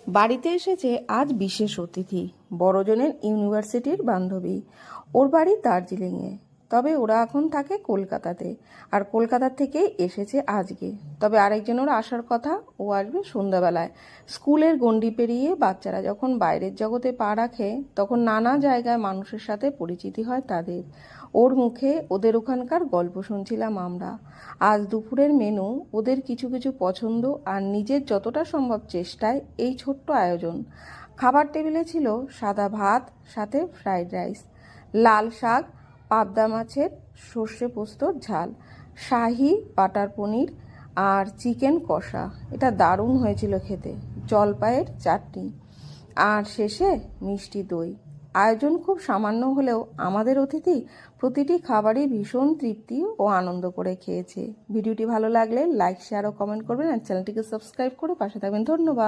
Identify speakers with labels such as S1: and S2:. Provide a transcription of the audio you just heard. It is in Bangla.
S1: বাড়িতে এসেছে আজ বিশেষ অতিথি, বড়জনের ইউনিভার্সিটির বান্ধবী। ওর বাড়ি দার্জিলিংয়ে, তবে ওরা এখন থাকে কলকাতাতে। আর কলকাতা থেকেই এসেছে আজকে। তবে আরেকজন ওর আসার কথা, ও আসবে সন্ধ্যাবেলায়। স্কুলের গণ্ডি পেরিয়ে বাচ্চারা যখন বাইরের জগতে পা রাখে, তখন নানা জায়গায় মানুষের সাথে পরিচিতি হয় তাদের। ওর মুখে ওদের ওখানকার গল্প শুনছিলাম আমরা। আজ দুপুরের মেনু, ওদের কিছু কিছু পছন্দ আর নিজের যতটা সম্ভব চেষ্টায় এই ছোট্ট আয়োজন। খাবার টেবিলে ছিল সাদা ভাত, সাথে ফ্রাইড রাইস, লাল শাক, পাবদা মাছের সর্ষে পোস্তর ঝাল, শাহি বাটার পনির আর চিকেন কষা। এটা দারুণ হয়েছিল খেতে। জলপাইয়ের চাটনি আর শেষে মিষ্টি দই। আয়োজন খুব সামান্য হলেও আমাদের অতিথি প্রতিটি খাবারই ভীষণ তৃপ্তি ও আনন্দ করে খেয়েছে। ভিডিওটি ভালো লাগলে লাইক, শেয়ার ও কমেন্ট করবেন আর চ্যানেলটিকে সাবস্ক্রাইব করে পাশে থাকবেন। ধন্যবাদ।